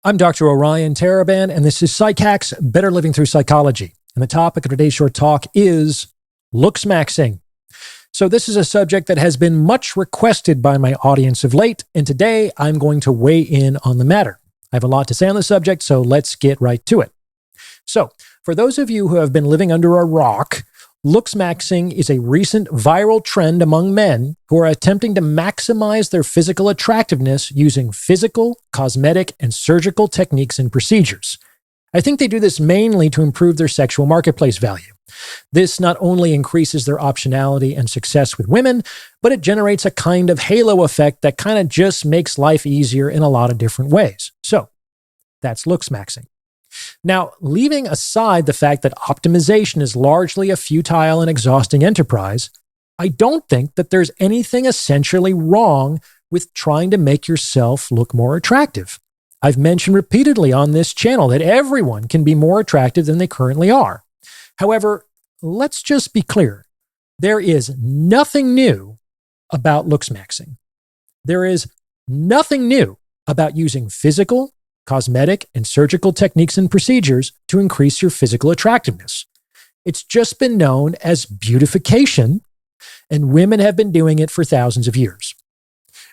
I'm Dr. Orion Taraban, and this is PsycHacks, Better Living Through Psychology. And the topic of today's short talk is Looksmaxxing. So this is a subject that has been much requested by my audience of late, and today I'm going to weigh in on the matter. I have a lot to say on the subject, so let's get right to it. So, for those of you who have been living under a rock, Looksmaxxing is a recent viral trend among men who are attempting to maximize their physical attractiveness using physical, cosmetic, and surgical techniques and procedures. I think they do this mainly to improve their sexual marketplace value. This not only increases their optionality and success with women, but it generates a kind of halo effect that kind of just makes life easier in a lot of different ways. So, that's Looksmaxxing. Now, leaving aside the fact that optimization is largely a futile and exhausting enterprise, I don't think that there's anything essentially wrong with trying to make yourself look more attractive. I've mentioned repeatedly on this channel that everyone can be more attractive than they currently are. However, let's just be clear. There is nothing new about Looksmaxxing. There is nothing new about using physical, cosmetic, and surgical techniques and procedures to increase your physical attractiveness. It's just been known as beautification, and women have been doing it for thousands of years.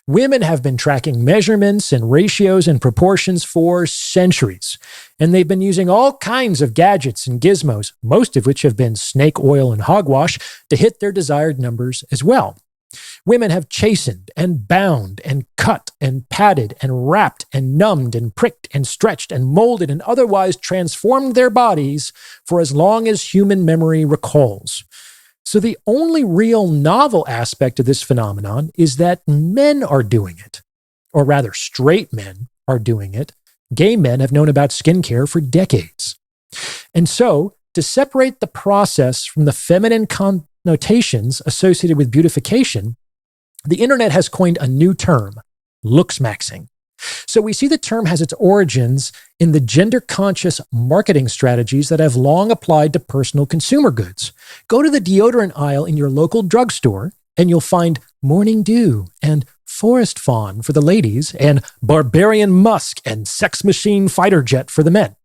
Women have been tracking measurements and ratios and proportions for centuries, and they've been using all kinds of gadgets and gizmos, most of which have been snake oil and hogwash, to hit their desired numbers as well. Women have chastened and bound and cut and padded and wrapped and numbed and pricked and stretched and molded and otherwise transformed their bodies for as long as human memory recalls. So the only real novel aspect of this phenomenon is that men are doing it, or rather straight men are doing it. Gay men have known about skincare for decades. And so to separate the process from the feminine connotations associated with beautification, the internet has coined a new term, Looksmaxxing. So we see the term has its origins in the gender-conscious marketing strategies that have long applied to personal consumer goods. Go to the deodorant aisle in your local drugstore, and you'll find Morning Dew and Forest Fawn for the ladies, and Barbarian Musk and Sex Machine Fighter Jet for the men.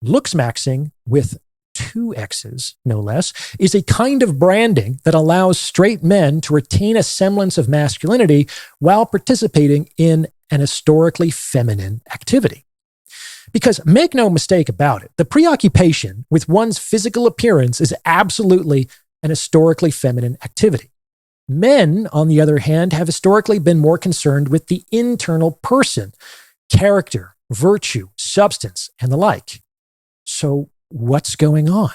Looksmaxxing, with 2 X's, no less, is a kind of branding that allows straight men to retain a semblance of masculinity while participating in an historically feminine activity. Because make no mistake about it, the preoccupation with one's physical appearance is absolutely an historically feminine activity. Men, on the other hand, have historically been more concerned with the internal person, character, virtue, substance, and the like. So, what's going on?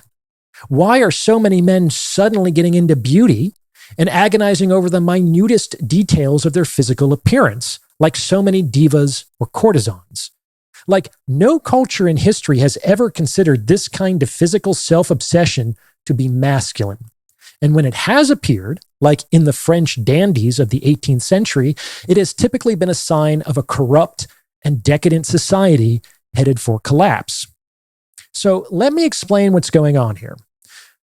Why are so many men suddenly getting into beauty and agonizing over the minutest details of their physical appearance, like so many divas or courtesans? Like, no culture in history has ever considered this kind of physical self-obsession to be masculine. And when it has appeared, like in the French dandies of the 18th century, it has typically been a sign of a corrupt and decadent society headed for collapse. So let me explain what's going on here.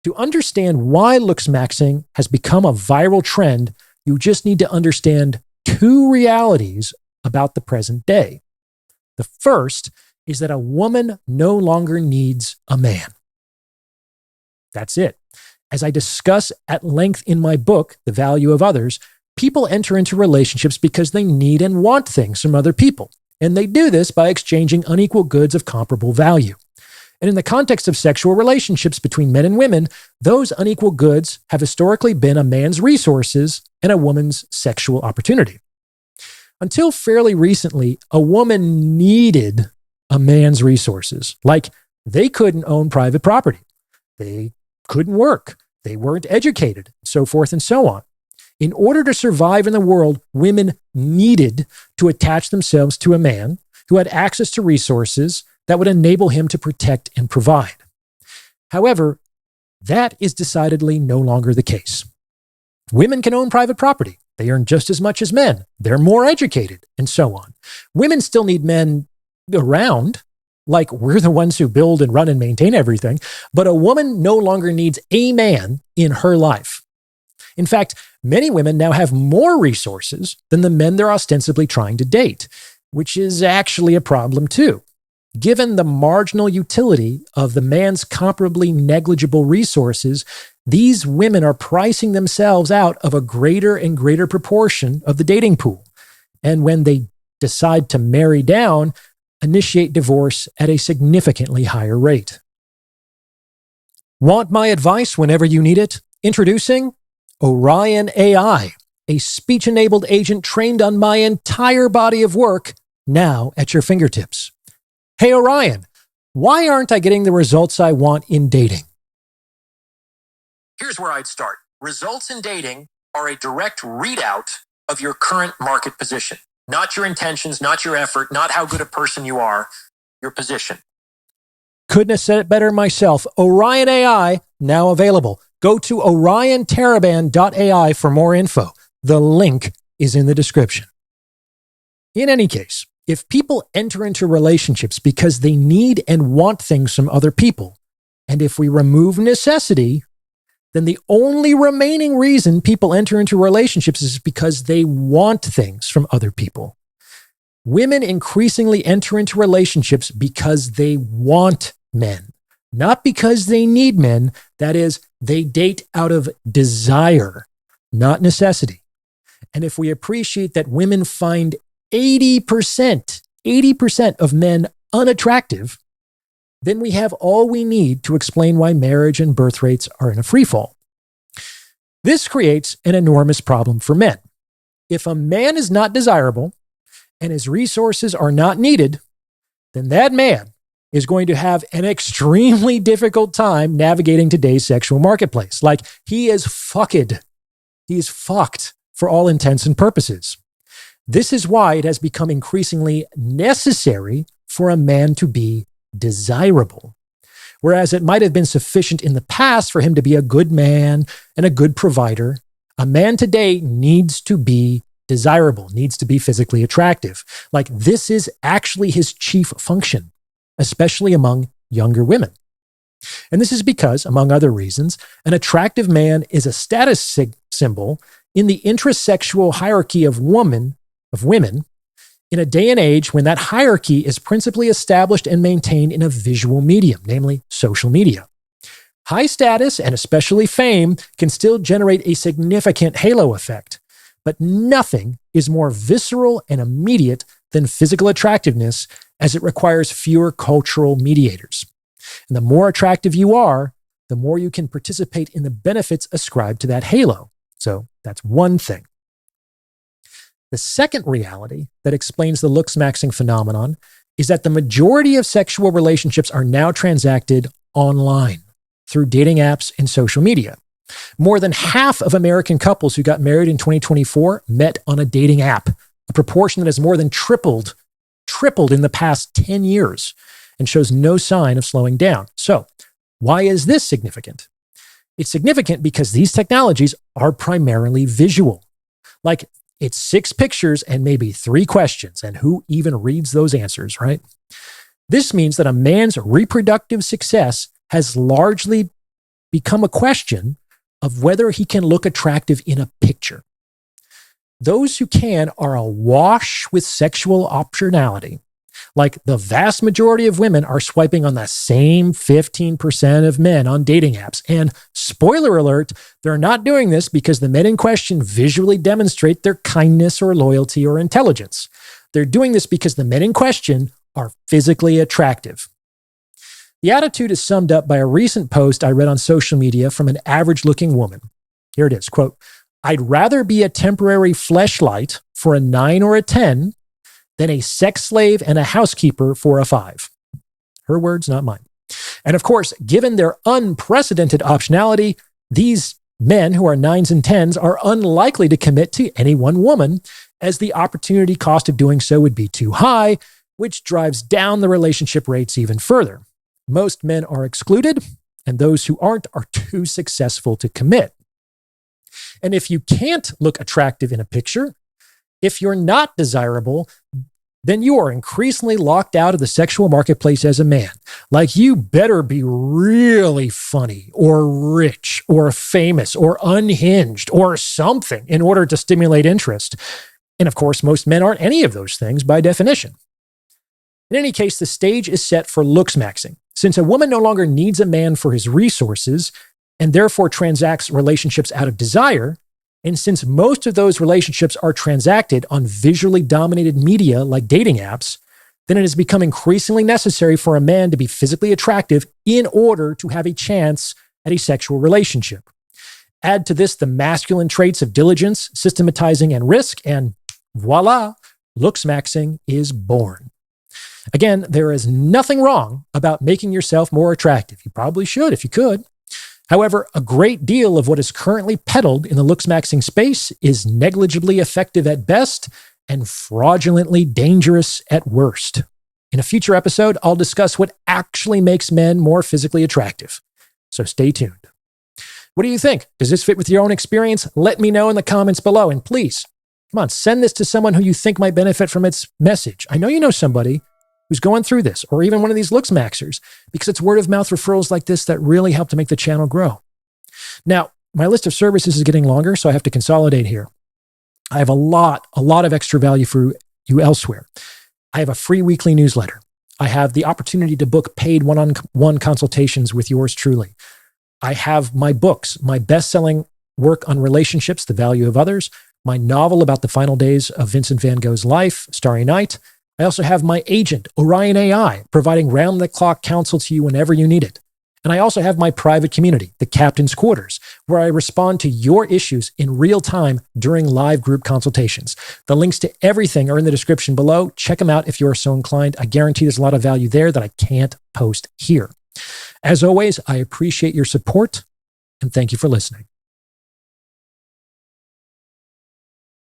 To understand why Looksmaxxing has become a viral trend, you just need to understand 2 realities about the present day. The first is that a woman no longer needs a man. That's it. As I discuss at length in my book, The Value of Others, people enter into relationships because they need and want things from other people. And they do this by exchanging unequal goods of comparable value. And in the context of sexual relationships between men and women, those unequal goods have historically been a man's resources and a woman's sexual opportunity. Until fairly recently, a woman needed a man's resources. Like, they couldn't own private property. They couldn't work. They weren't educated, so forth and so on. In order to survive in the world, women needed to attach themselves to a man who had access to resources that would enable him to protect and provide. However, that is decidedly no longer the case. Women can own private property. They earn just as much as men. They're more educated, and so on. Women still need men around, like we're the ones who build and run and maintain everything, but a woman no longer needs a man in her life. In fact, many women now have more resources than the men they're ostensibly trying to date. which is actually a problem too. Given the marginal utility of the man's comparably negligible resources, these women are pricing themselves out of a greater and greater proportion of the dating pool. And when they decide to marry down, initiate divorce at a significantly higher rate. Want my advice whenever you need it? Introducing Orion AI, a speech-enabled agent trained on my entire body of work, now at your fingertips. Hey Orion, why aren't I getting the results I want in dating? Here's where I'd start. Results in dating are a direct readout of your current market position. Not your intentions, not your effort, not how good a person you are, your position. Couldn't have said it better myself. Orion AI, now available. Go to oriontaraban.ai for more info. The link is in the description. In any case, if people enter into relationships because they need and want things from other people, and if we remove necessity, then the only remaining reason people enter into relationships is because they want things from other people. Women increasingly enter into relationships because they want men, not because they need men. That is, they date out of desire, not necessity. And if we appreciate that women find 80% of men unattractive, then we have all we need to explain why marriage and birth rates are in a freefall. This creates an enormous problem for men. If a man is not desirable and his resources are not needed, then that man is going to have an extremely difficult time navigating today's sexual marketplace. Like, he is fucked. He is fucked for all intents and purposes. This is why it has become increasingly necessary for a man to be desirable. Whereas it might have been sufficient in the past for him to be a good man and a good provider, a man today needs to be desirable, needs to be physically attractive. Like, this is actually his chief function, especially among younger women. And this is because, among other reasons, an attractive man is a status symbol in the intrasexual hierarchy of women, in a day and age when that hierarchy is principally established and maintained in a visual medium, namely social media. High status, and especially fame, can still generate a significant halo effect, but nothing is more visceral and immediate than physical attractiveness, as it requires fewer cultural mediators. And the more attractive you are, the more you can participate in the benefits ascribed to that halo. So that's one thing. The second reality that explains the Looksmaxxing phenomenon is that the majority of sexual relationships are now transacted online through dating apps and social media. More than half of American couples who got married in 2024 met on a dating app, a proportion that has more than tripled in the past 10 years and shows no sign of slowing down. So, why is this significant? It's significant because these technologies are primarily visual. Like, it's 6 pictures and maybe 3 questions, and who even reads those answers, right? This means that a man's reproductive success has largely become a question of whether he can look attractive in a picture. Those who can are awash with sexual optionality. Like, the vast majority of women are swiping on the same 15% of men on dating apps. And spoiler alert, they're not doing this because the men in question visually demonstrate their kindness or loyalty or intelligence. They're doing this because the men in question are physically attractive. The attitude is summed up by a recent post I read on social media from an average-looking woman. Here it is, quote, "I'd rather be a temporary fleshlight for a 9 or a 10 than a sex slave and a housekeeper for a 5. Her words, not mine. And of course, given their unprecedented optionality, these men who are 9s and 10s are unlikely to commit to any one woman, as the opportunity cost of doing so would be too high, which drives down the relationship rates even further. Most men are excluded, and those who aren't are too successful to commit. And if you can't look attractive in a picture, if you're not desirable, then you are increasingly locked out of the sexual marketplace as a man. Like, you better be really funny or rich or famous or unhinged or something in order to stimulate interest. And of course, most men aren't any of those things by definition. In any case, the stage is set for looksmaxxing. Since a woman no longer needs a man for his resources and therefore transacts relationships out of desire, and since most of those relationships are transacted on visually dominated media like dating apps, then it has become increasingly necessary for a man to be physically attractive in order to have a chance at a sexual relationship. Add to this the masculine traits of diligence, systematizing, and risk, and voila, looksmaxxing is born. Again, there is nothing wrong about making yourself more attractive. You probably should if you could. However, a great deal of what is currently peddled in the looksmaxxing space is negligibly effective at best and fraudulently dangerous at worst. In a future episode, I'll discuss what actually makes men more physically attractive. So stay tuned. What do you think? Does this fit with your own experience? Let me know in the comments below. And please, come on, send this to someone who you think might benefit from its message. I know you know somebody who's going through this, or even one of these looksmaxxers, because it's word of mouth referrals like this that really help to make the channel grow. Now, my list of services is getting longer, so I have to consolidate here. I have a lot of extra value for you elsewhere. I have a free weekly newsletter. I have the opportunity to book paid one-on-one consultations with yours truly. I have my books, my best-selling work on relationships, the value of others, my novel about the final days of Vincent van Gogh's life, Starry Night. I also have my agent, Orion AI, providing round-the-clock counsel to you whenever you need it. And I also have my private community, the Captain's Quarters, where I respond to your issues in real time during live group consultations. The links to everything are in the description below. Check them out if you are so inclined. I guarantee there's a lot of value there that I can't post here. As always, I appreciate your support, and thank you for listening.